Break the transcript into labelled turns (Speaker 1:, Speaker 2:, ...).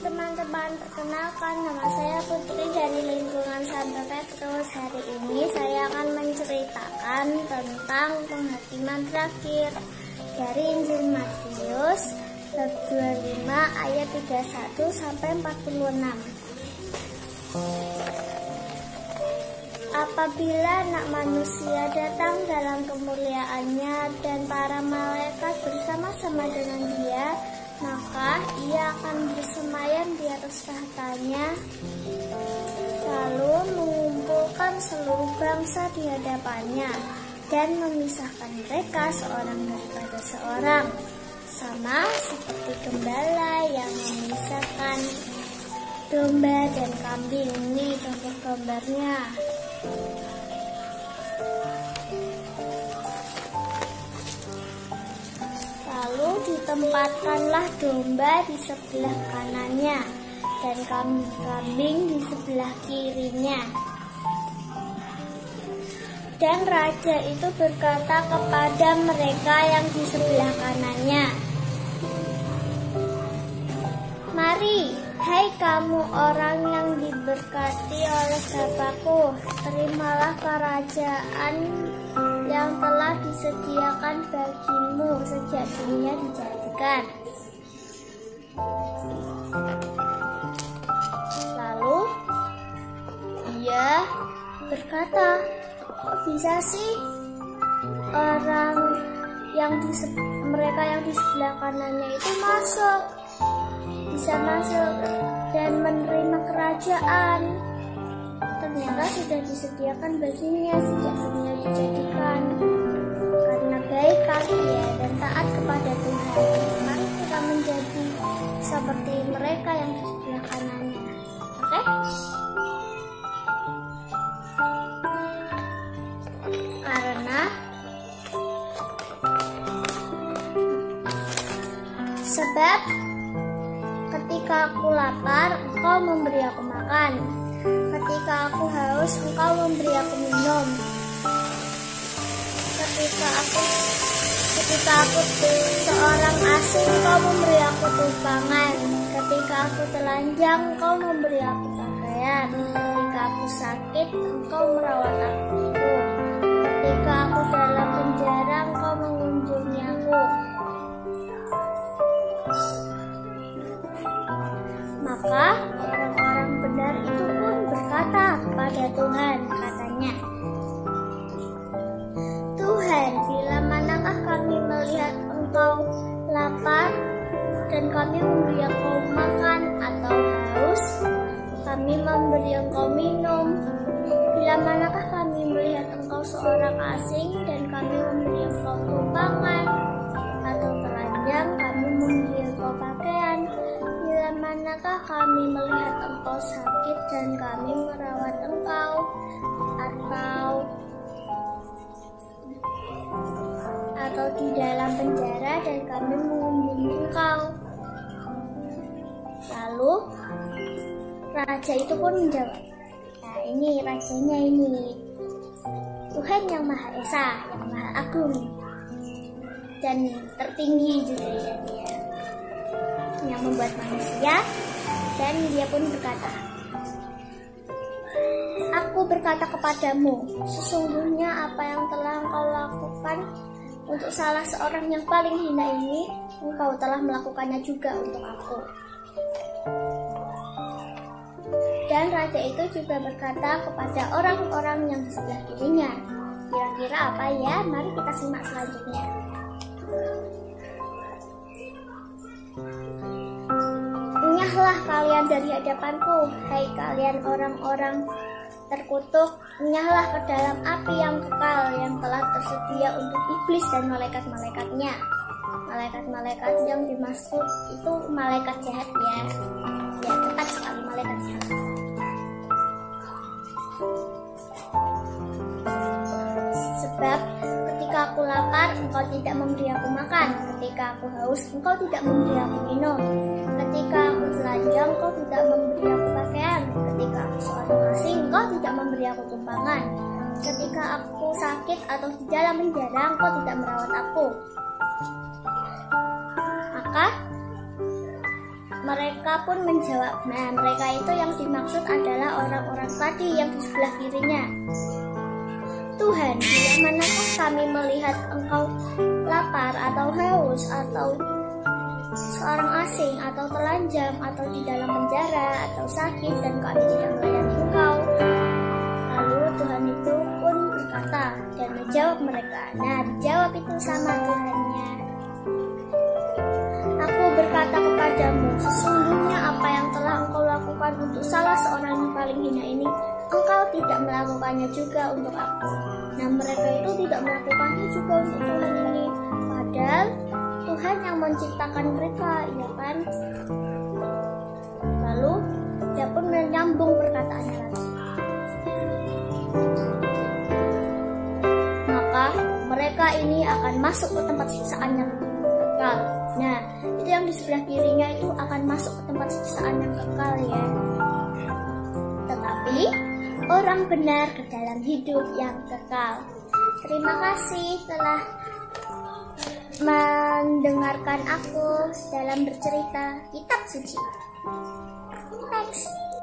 Speaker 1: teman-teman, perkenalkan nama saya Putri dari lingkungan Santo Petrus. Hari ini saya akan menceritakan tentang penghakiman terakhir dari Injil Matius bab 25 ayat 31 sampai 46. Apabila Anak Manusia datang dalam kemuliaannya dan para malaikat bersama-sama dengan Dia, maka Ia akan bersemayam di atas tahtanya, lalu mengumpulkan seluruh bangsa di hadapannya dan memisahkan mereka seorang daripada seorang, sama seperti gembala yang memisahkan domba dan kambing. Ini contoh gambarnya. Lalu ditempatkanlah domba di sebelah kanannya dan kambing di sebelah kirinya. Dan raja itu berkata kepada mereka yang di sebelah kanannya, "Mari, hai kamu orang yang diberkati oleh Bapa-Ku, terimalah kerajaan yang telah disediakan bagimu sejak dunia dijadikan." Lalu Ia berkata, "Kok bisa sih orang mereka yang di sebelah kanannya itu bisa masuk dan menerima kerajaan? Ternyata sudah disediakan baginya sejak dunia dijadikan. Karena baik Dia dan taat kepada Tuhan, mari kita menjadi seperti mereka yang di sebelah kanannya." Oke? Karena sebab ketika aku lapar, engkau memberi aku makan. Ketika aku haus, engkau memberi aku minum. Ketika aku seorang asing, engkau memberi aku tumpangan. Ketika aku telanjang, engkau memberi aku pakaian. Ketika aku sakit, engkau merawat aku. Ketika aku dalam penjara, engkau mengunjungi aku. Maka orang-orang benar itu pun berkata kepada Tuhan, katanya, "Tuhan, bila manakah kami melihat Engkau lapar dan kami memberi Engkau makan, atau haus, kami memberi Engkau minum? Bila manakah kami melihat Engkau seorang asing dan kami memberi Engkau tumpangan, atau telanjang, kami memberi Engkau pakaian? Bila manakah kami melihat Engkau sakit dan kami merawat Engkau, atau di dalam penjara dan kami mengunjungi Engkau?" Lalu raja itu pun menjawab, "Nah, ini rajanya ini, Tuhan yang Maha Esa, yang Maha Agung dan tertinggi juga ya Dia, yang membuat manusia." Dan Dia pun berkata, "Aku berkata kepadamu, sesungguhnya apa yang telah engkau lakukan untuk salah seorang yang paling hina ini, engkau telah melakukannya juga untuk aku." Dan raja itu juga berkata kepada orang-orang yang di sebelah kirinya. Kira-kira apa ya? Mari kita simak selanjutnya. "Enyahlah kalian dari hadapanku, hai kalian orang-orang terkutuk, enyahlah ke dalam api yang kekal yang telah tersedia untuk iblis dan malaikat-malaikatnya." Malaikat-malaikat yang dimaksud itu malaikat jahat ya. Ya, tepat sekali, malaikat jahat. "Sebab ketika aku lapar, engkau tidak memberi aku makan. Ketika aku haus, engkau tidak memberi aku minum. Ketika aku telanjang, engkau tidak memberi aku pakaian. Ketika aku seorang asing, engkau tidak memberi aku tumpangan. Ketika aku sakit atau di dalam penjara, engkau tidak merawat aku." Maka mereka mereka pun menjawab. Nah, mereka itu yang dimaksud adalah orang-orang tadi yang di sebelah kirinya. Tuhan, bila manakah kami melihat Engkau lapar atau haus atau seorang asing atau telanjang atau di dalam penjara atau sakit dan kami tidak melayani Engkau? Lalu Tuhan itu pun berkata dan menjawab mereka. Nah, dijawab itu sama Tuhannya. Aku berkata kepadamu, sesungguhnya apa yang telah engkau lakukan untuk salah seorang yang paling hina ini, engkau tidak melakukannya juga untuk aku. Nah, mereka itu tidak melakukannya juga untuk Tuhan ini. Padahal Tuhan yang menciptakan mereka, ya kan? Lalu dia pun menyambung perkataannya lagi. Maka mereka ini akan masuk ke tempat siksaan yang kekal. Nah, itu yang di sebelah kirinya itu akan masuk ke tempat siksaan yang kekal ya. Tetapi orang benar ke dalam hidup yang kekal. Terima kasih telah mendengarkan aku dalam bercerita kitab suci. Next.